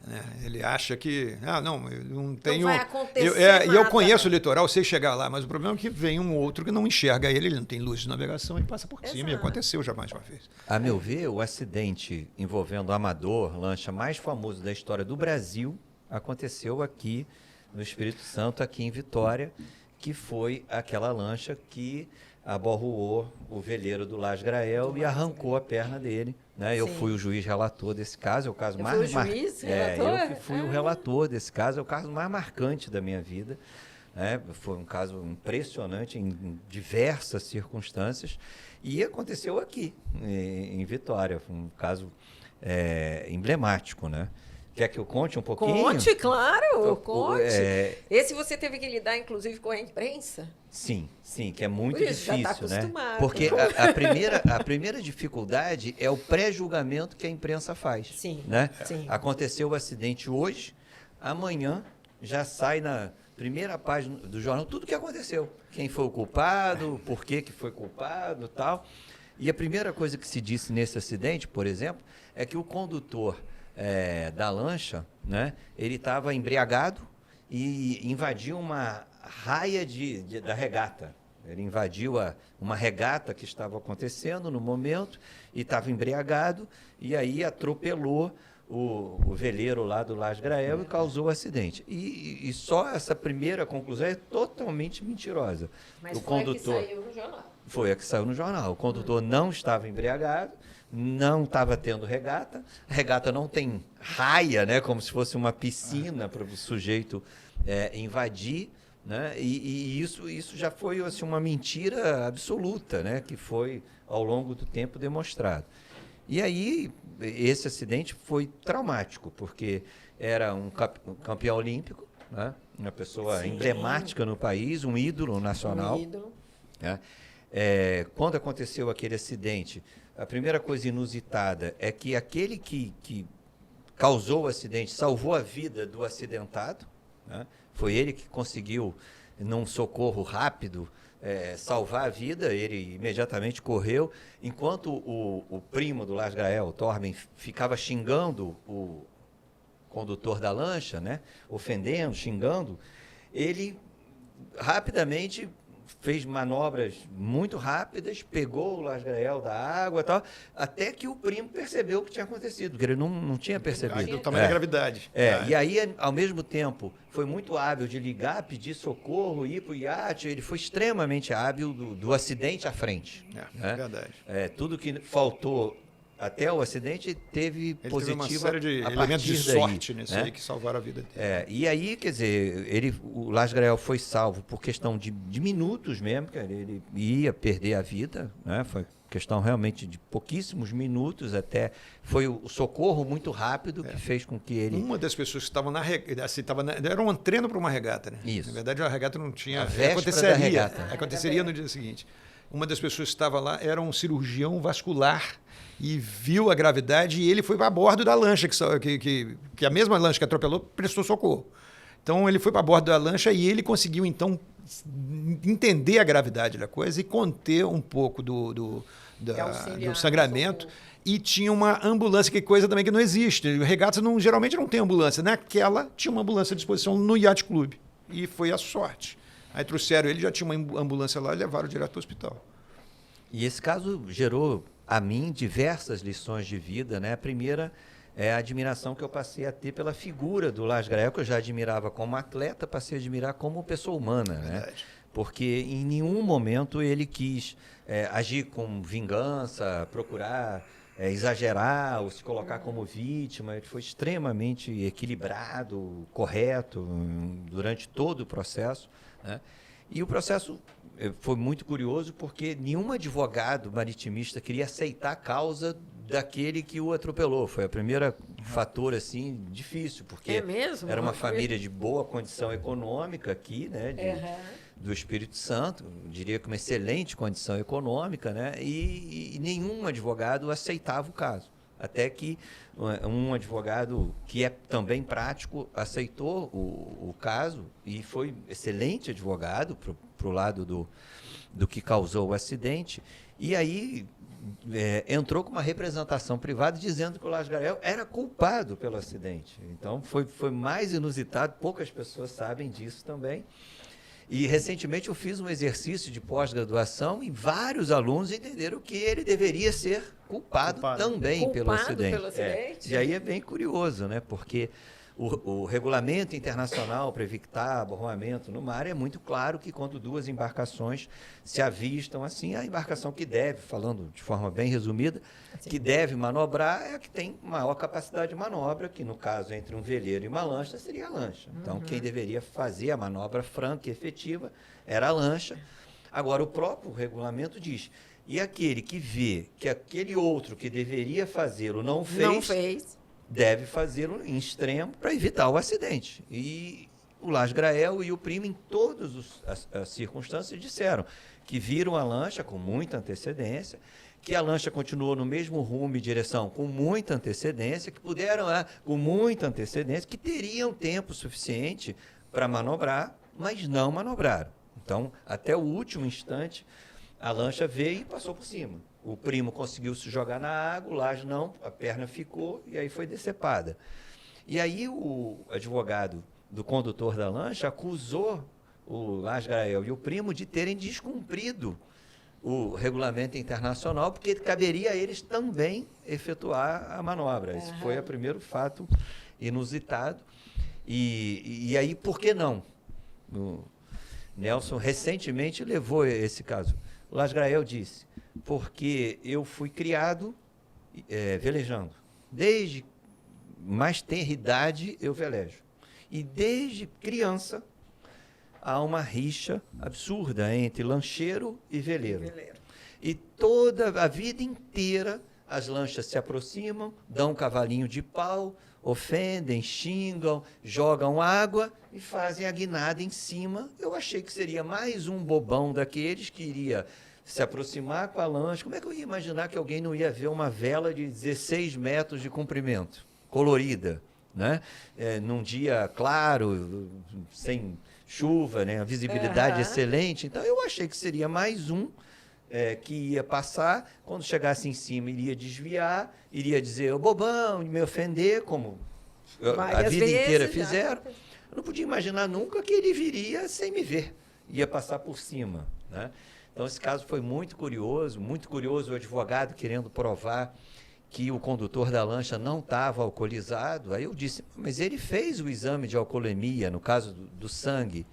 Né? Ele acha que... não, eu não tenho... Não vai acontecer nada. E eu conheço o litoral, sei chegar lá, mas o problema é que vem um outro que não enxerga ele não tem luz de navegação e passa por cima. E aconteceu já mais uma vez. A meu ver, o acidente envolvendo o Amador, lancha mais famoso da história do Brasil, aconteceu aqui no Espírito Santo, aqui em Vitória, que foi aquela lancha que aborroou o veleiro do Las Grael e arrancou a perna dele. Né? Eu fui o juiz relator desse caso, é o caso mais eu que fui o relator desse caso, é o caso mais marcante da minha vida. Né? Foi um caso impressionante em diversas circunstâncias e aconteceu aqui, em Vitória. Foi um caso emblemático, né? Quer que eu conte um pouquinho? Conte, claro, conte. Esse você teve que lidar, inclusive, com a imprensa? Sim, que é muito difícil, já tá né? Porque a primeira dificuldade é o pré-julgamento que a imprensa faz. Sim, né? Sim. Aconteceu o acidente hoje, amanhã já sai na primeira página do jornal tudo o que aconteceu. Quem foi o culpado, por que foi culpado, tal. E a primeira coisa que se disse nesse acidente, por exemplo, é que o condutor da lancha, né, ele estava embriagado e invadiu uma raia da regata. Ele invadiu uma regata que estava acontecendo no momento e estava embriagado e aí atropelou o veleiro lá do Las Grael e causou o acidente. E só essa primeira conclusão é totalmente mentirosa. Mas foi a que saiu no jornal. Foi a que saiu no jornal. O condutor não estava embriagado, não estava tendo regata. A regata não tem raia, né? Como se fosse uma piscina para o sujeito invadir. Né? E isso já foi assim, uma mentira absoluta, né? Que foi, ao longo do tempo, demonstrado. E aí, esse acidente foi traumático, porque era um campeão olímpico, né? Uma pessoa emblemática no país, um ídolo nacional. Um ídolo. Né? Quando aconteceu aquele acidente, a primeira coisa inusitada é que aquele que causou o acidente salvou a vida do acidentado, né? Foi ele que conseguiu, num socorro rápido, salvar a vida. Ele imediatamente correu, enquanto o primo do Lars Grael, o Torben, ficava xingando o condutor da lancha, né? Ofendendo, xingando, ele rapidamente fez manobras muito rápidas, pegou o Lars Grael da água e tal, até que o primo percebeu o que tinha acontecido, porque ele não tinha percebido. Do tamanho da gravidade. E aí, ao mesmo tempo, foi muito hábil de ligar, pedir socorro, ir para o iate. Ele foi extremamente hábil do acidente à frente. Né? Verdade. Tudo que faltou até o acidente teve positivo. Teve uma série de elementos de sorte nisso, né? Aí que salvaram a vida dele. E aí, quer dizer, o Lars Grael foi salvo por questão de minutos mesmo, que ele ia perder a vida, né? Foi questão realmente de pouquíssimos minutos até. Foi o socorro muito rápido que fez com que ele... Uma das pessoas que estavam era um treino para uma regata, né? Isso. Na verdade, a regata não tinha... A véspera da regata. Aconteceria no dia seguinte. Uma das pessoas que estava lá era um cirurgião vascular e viu a gravidade, e ele foi para bordo da lancha, que a mesma lancha que atropelou prestou socorro. Então ele foi para bordo da lancha e ele conseguiu então entender a gravidade da coisa e conter um pouco do sangramento. E tinha uma ambulância, que coisa também que não existe. Regatas geralmente não tem ambulância. Naquela tinha uma ambulância à disposição no Yacht Club. E foi a sorte. Aí trouxeram ele, já tinha uma ambulância lá e levaram direto para o hospital. E esse caso gerou a mim diversas lições de vida, né? A primeira é a admiração que eu passei a ter pela figura do Lars Grael, que eu já admirava como atleta, passei a admirar como pessoa humana, né? Porque em nenhum momento ele quis agir com vingança, procurar exagerar ou se colocar como vítima. Ele foi extremamente equilibrado, correto durante todo o processo, né? E o processo foi muito curioso porque nenhum advogado maritimista queria aceitar a causa daquele que o atropelou. Foi a primeira fator assim difícil, porque era uma família de boa condição econômica aqui, né, do Espírito Santo, diria que uma excelente condição econômica, né, e nenhum advogado aceitava o caso. Até que um advogado que é também prático aceitou o caso e foi excelente advogado para o lado do que causou o acidente. E aí entrou com uma representação privada dizendo que o Lars Grael era culpado pelo acidente. Então foi mais inusitado, poucas pessoas sabem disso também. E recentemente eu fiz um exercício de pós-graduação e vários alunos entenderam que ele deveria ser culpado também pelo acidente. E aí é bem curioso, né? Porque o regulamento internacional para evitar aborroamento no mar é muito claro que quando duas embarcações se avistam assim, a embarcação que deve, falando de forma bem resumida, que deve manobrar é a que tem maior capacidade de manobra, que no caso entre um veleiro e uma lancha seria a lancha. Então quem deveria fazer a manobra franca e efetiva era a lancha. Agora o próprio regulamento diz, e aquele que vê que aquele outro que deveria fazê-lo não fez, deve fazê-lo em extremo para evitar o acidente. E o Lars Grael e o primo, em todas as circunstâncias, disseram que viram a lancha com muita antecedência, que a lancha continuou no mesmo rumo e direção com muita antecedência, que puderam com muita antecedência, que teriam tempo suficiente para manobrar, mas não manobraram. Então, até o último instante, a lancha veio e passou por cima. O primo conseguiu se jogar na água, o Lars não, a perna ficou e aí foi decepada. E aí o advogado do condutor da lancha acusou o Lars Grael e o primo de terem descumprido o regulamento internacional, porque caberia a eles também efetuar a manobra. Esse foi o primeiro fato inusitado. E aí, por que não? O Nelson recentemente levou esse caso. O Lars Grael disse, porque eu fui criado velejando. Desde mais tenra idade eu velejo. E desde criança há uma rixa absurda entre lancheiro e veleiro. E toda a vida inteira as lanchas se aproximam, dão um cavalinho de pau, ofendem, xingam, jogam água e fazem a guinada em cima. Eu achei que seria mais um bobão daqueles que iria se aproximar com a lancha. Como é que eu ia imaginar que alguém não ia ver uma vela de 16 metros de comprimento, colorida, né? Num dia claro, sem chuva, né? A visibilidade excelente. Então, eu achei que seria mais um que ia passar, quando chegasse em cima, iria desviar, iria dizer, ô bobão, me ofender, como a vida inteira fizeram. Eu não podia imaginar nunca que ele viria sem me ver, ia passar por cima, né? Então, esse caso foi muito curioso o advogado querendo provar que o condutor da lancha não estava alcoolizado. Aí eu disse, mas ele fez o exame de alcoolemia, no caso do sangue.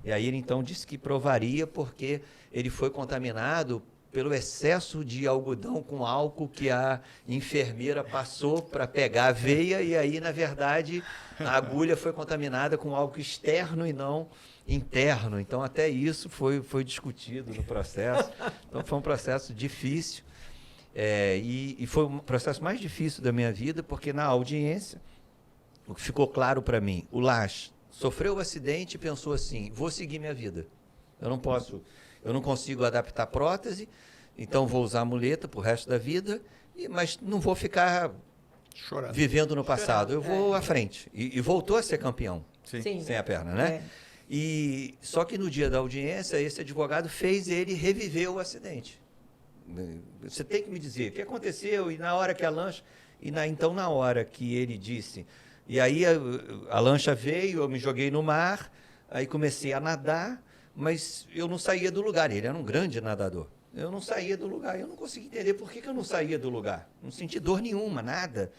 E aí ele então disse que provaria porque ele foi contaminado pelo excesso de algodão com álcool que a enfermeira passou para pegar a veia, e aí, na verdade, a agulha foi contaminada com álcool externo e não interno. Então, até isso foi discutido no processo. Então, foi um processo difícil. E foi o processo mais difícil da minha vida, porque na audiência, o que ficou claro para mim, o Lage sofreu o acidente e pensou assim, vou seguir minha vida. Eu não consigo adaptar prótese, então vou usar a muleta para o resto da vida, mas não vou ficar vivendo no passado. Eu vou à frente. E voltou a ser campeão, sem a perna, né? Só que no dia da audiência, esse advogado fez ele reviver o acidente. Você tem que me dizer o que aconteceu, e na hora que a lancha... Então, na hora que ele disse... E aí a lancha veio, eu me joguei no mar, aí comecei a nadar, mas eu não saía do lugar. Ele era um grande nadador. Eu não saía do lugar. Eu não conseguia entender por que eu não saía do lugar. Não senti dor nenhuma, nada.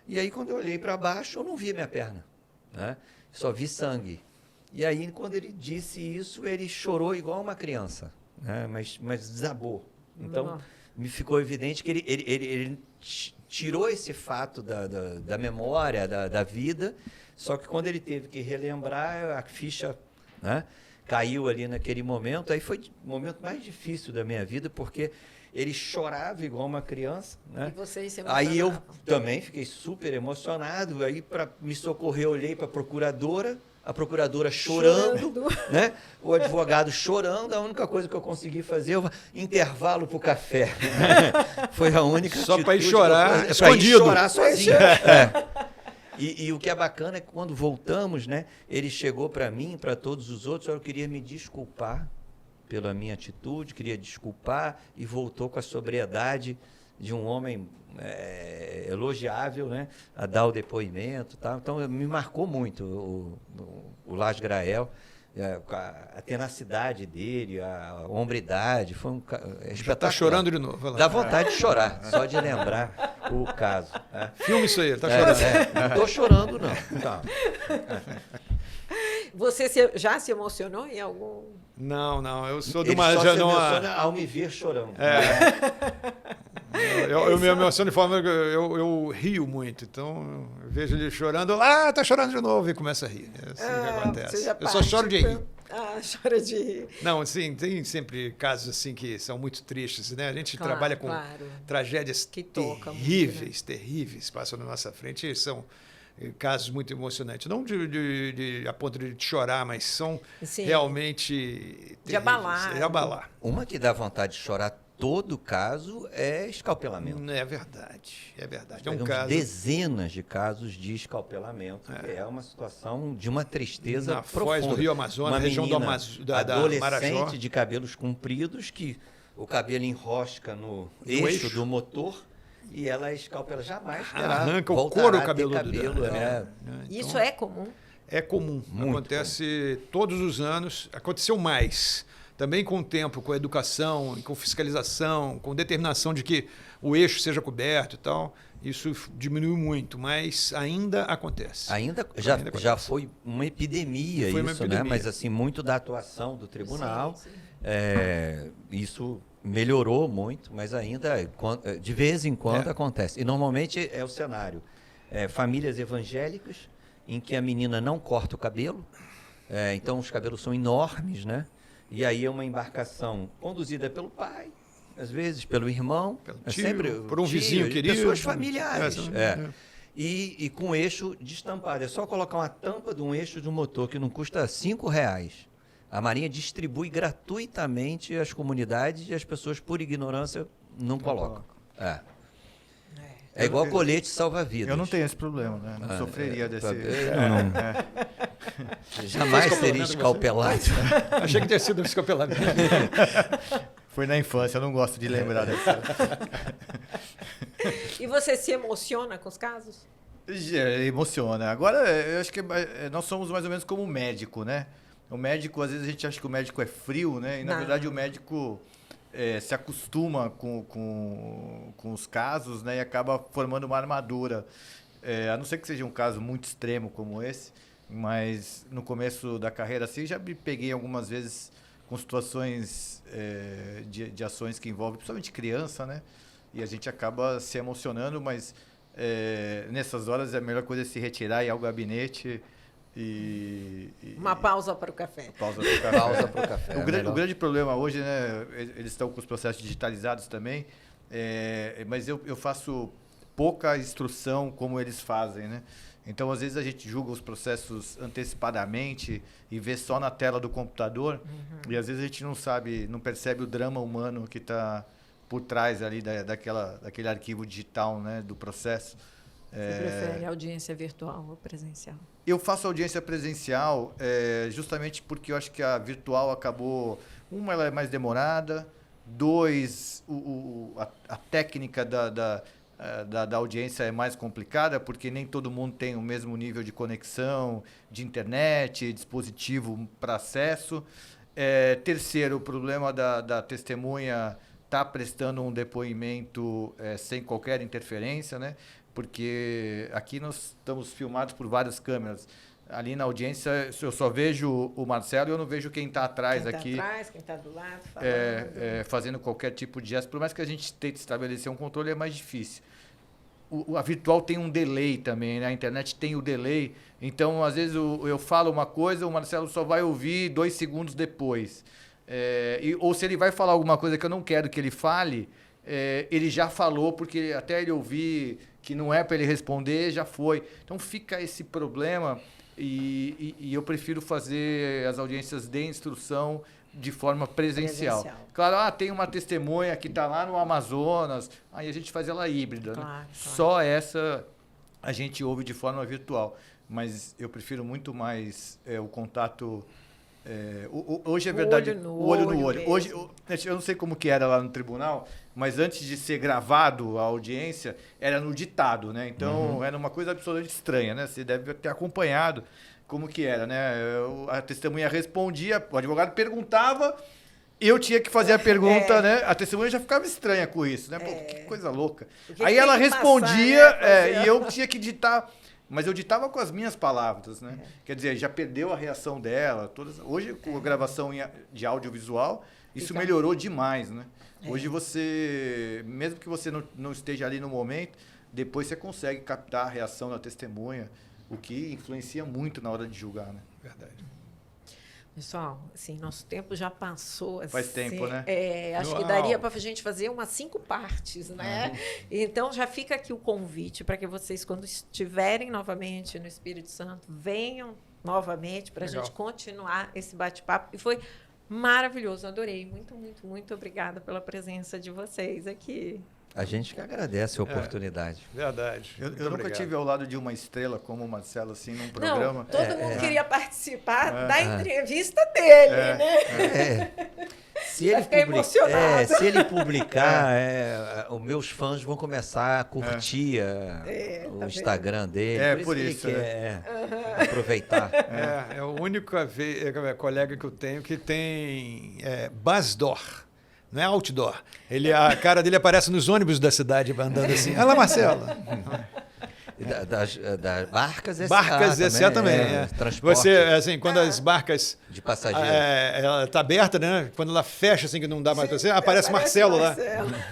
E aí, quando eu olhei para baixo, eu não vi minha perna, né? Só vi sangue. E aí, quando ele disse isso, ele chorou igual uma criança, né? Mas desabou. Então, me ficou evidente que ele tirou esse fato da memória, da vida, só que quando ele teve que relembrar, a ficha, né, caiu ali naquele momento. Aí foi o momento mais difícil da minha vida, porque ele chorava igual uma criança, né? E você se emocionava. Aí eu também fiquei super emocionado. Aí, para me socorrer, eu olhei para a procuradora chorando, né? O advogado chorando. A única coisa que eu consegui fazer, intervalo para o café. Foi a única. Só para ir chorar, escondido. Para ir chorar sozinho. E o que é bacana é que quando voltamos, né? Ele chegou para mim, para todos os outros, eu queria me desculpar pela minha atitude, queria desculpar, e voltou com a sobriedade de um homem elogiável, né, a dar o depoimento, tal. Então me marcou muito o Lage Grael, a tenacidade dele, a hombridade, foi espetacular. Já está chorando de novo. Dá vontade de chorar, só de lembrar o caso. Filme isso aí, está chorando. Não estou chorando, não. Tá. Você já se emocionou em algum... Não, eu sou de Ele uma... só se emociona ao me ver chorando. Eu me emociono de forma que eu rio muito, então eu vejo ele chorando, tá chorando de novo, e começa a rir. É assim que acontece. Eu só choro de rir. Chora de rir. Não, assim, tem sempre casos assim que são muito tristes, né? A gente trabalha com tragédias terríveis passam na nossa frente, e são casos muito emocionantes. Não a ponto de chorar, mas são realmente de abalar. De abalar. Uma que dá vontade de chorar todo caso é escalpelamento. É verdade. É um caso... dezenas de casos de escalpelamento. É uma situação de uma tristeza na profunda. Foz do Rio Amazonas, uma região do adolescente Marajó, de cabelos compridos, que o cabelo enrosca no eixo do motor, e ela escalpela, jamais arranca o couro cabeludo cabelo, né? Isso é comum? É comum. Muito acontece comum. Todos os anos. Aconteceu mais. Também com o tempo, com a educação, com fiscalização, com determinação de que o eixo seja coberto e tal, isso diminuiu muito, mas ainda acontece. Já foi uma epidemia, né? Mas assim, muito da atuação do tribunal, sim. Isso melhorou muito, mas ainda, de vez em quando, acontece. E normalmente é o cenário. Famílias evangélicas, em que a menina não corta o cabelo, então os cabelos são enormes, né? E aí é uma embarcação conduzida pelo pai, às vezes pelo irmão, pelo tio, sempre por um vizinho querido. Pessoas familiares. E com eixo destampado. É só colocar uma tampa de um eixo de um motor que não custa R$5. A Marinha distribui gratuitamente às comunidades e as pessoas, por ignorância, não colocam. É igual colete salva-vidas. Eu não tenho esse problema, né? Não sofreria desse... Jamais seria escalpelado. Achei que tinha sido um escapelamento. Foi na infância, eu não gosto de lembrar dessa. E você se emociona com os casos? Emociona. Agora, eu acho que nós somos mais ou menos como um médico, né? O médico, às vezes a gente acha que o médico é frio, né? E na verdade o médico se acostuma com os casos, né? E acaba formando uma armadura. A não ser que seja um caso muito extremo como esse, mas no começo da carreira assim, já me peguei algumas vezes com situações de ações que envolvem principalmente criança, né? E a gente acaba se emocionando, mas nessas horas a melhor coisa é se retirar e ir ao gabinete uma pausa para o café. Pausa para o café. O grande problema hoje, né? Eles estão com os processos digitalizados também, mas eu faço pouca instrução como eles fazem, né? Então, às vezes, a gente julga os processos antecipadamente e vê só na tela do computador. E, às vezes, a gente não percebe o drama humano que está por trás ali daquele arquivo digital, né, do processo. Você prefere audiência virtual ou presencial? Eu faço audiência presencial justamente porque eu acho que a virtual acabou... ela é mais demorada. 2, a técnica da audiência é mais complicada, porque nem todo mundo tem o mesmo nível de conexão, de internet, dispositivo para acesso. Terceiro, o problema da testemunha estar prestando um depoimento sem qualquer interferência, né? Porque aqui nós estamos filmados por várias câmeras. Ali na audiência, eu só vejo o Marcelo e eu não vejo quem está atrás aqui. Quem está atrás, quem está do lado, falando. Fazendo qualquer tipo de gesto. Por mais que a gente tente estabelecer um controle, é mais difícil. A virtual tem um delay também, né? A internet tem o delay. Então, às vezes, eu falo uma coisa, o Marcelo só vai ouvir 2 segundos depois. Ou se ele vai falar alguma coisa que eu não quero que ele fale, ele já falou, porque até ele ouvir que não é para ele responder, já foi. Então, fica esse problema e eu prefiro fazer as audiências de instrução de forma presencial. Claro, tem uma testemunha que está lá no Amazonas, aí a gente faz ela híbrida. Claro, né? claro. Só essa a gente ouve de forma virtual. Mas eu prefiro muito mais o contato... hoje é verdade, o olho no olho. Hoje, eu não sei como que era lá no tribunal, mas antes de ser gravado a audiência, era no ditado, né? Então, era uma coisa absolutamente estranha, né? Você deve ter acompanhado como que era, né? A testemunha respondia, o advogado perguntava, eu tinha que fazer a pergunta, né? A testemunha já ficava estranha com isso, né? Pô, que coisa louca. Aí ela respondia, passar, né? E eu tinha que ditar... Mas eu ditava com as minhas palavras, né? Quer dizer, já perdeu a reação dela. Hoje, com a gravação de audiovisual, isso melhorou demais, né? Hoje você, mesmo que você não esteja ali no momento, depois você consegue captar a reação da testemunha, o que influencia muito na hora de julgar, né? Verdade. Pessoal, assim, nosso tempo já passou. Assim, faz tempo, né? Acho que daria para a gente fazer umas 5 partes, né? Então, já fica aqui o convite para que vocês, quando estiverem novamente no Espírito Santo, venham novamente para a gente continuar esse bate-papo. E foi maravilhoso, adorei. Muito, muito, muito obrigada pela presença de vocês aqui. A gente que agradece a oportunidade. Verdade. Eu nunca tive ao lado de uma estrela como o Marcelo, assim, num programa. Não, todo mundo queria participar da entrevista dele, né? Se ele publicar, os meus fãs vão começar a curtir o Instagram dele. Por isso. Ele quer aproveitar. É o único colega que eu tenho que tem Bazdor. Não é outdoor. A cara dele aparece nos ônibus da cidade, andando assim. Olha lá, Marcelo. Das barcas SA Barcas SA também. Transporte Você, assim, quando as barcas... de passageiro. Ela está aberta, né? Quando ela fecha, assim, que não dá mais para você, aparece Marcelo lá.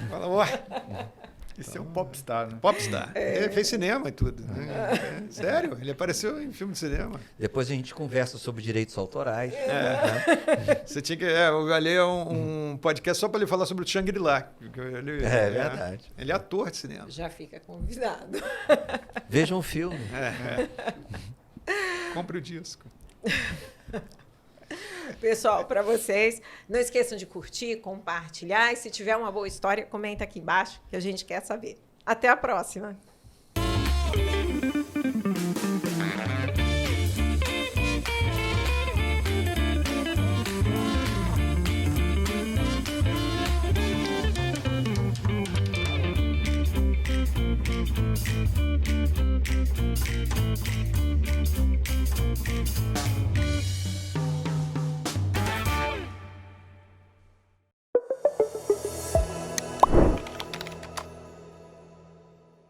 Fala, ué. Esse é um popstar, né? Popstar. Ele fez cinema e tudo. Sério, ele apareceu em filme de cinema. Depois a gente conversa sobre direitos autorais. Você tinha que... ali é um podcast só para ele falar sobre o Shangri-La. É verdade. Ele é ator de cinema. Já fica convidado. Veja um filme. Compre o disco. Pessoal, para vocês, não esqueçam de curtir, compartilhar. E se tiver uma boa história, comenta aqui embaixo, que a gente quer saber. Até a próxima!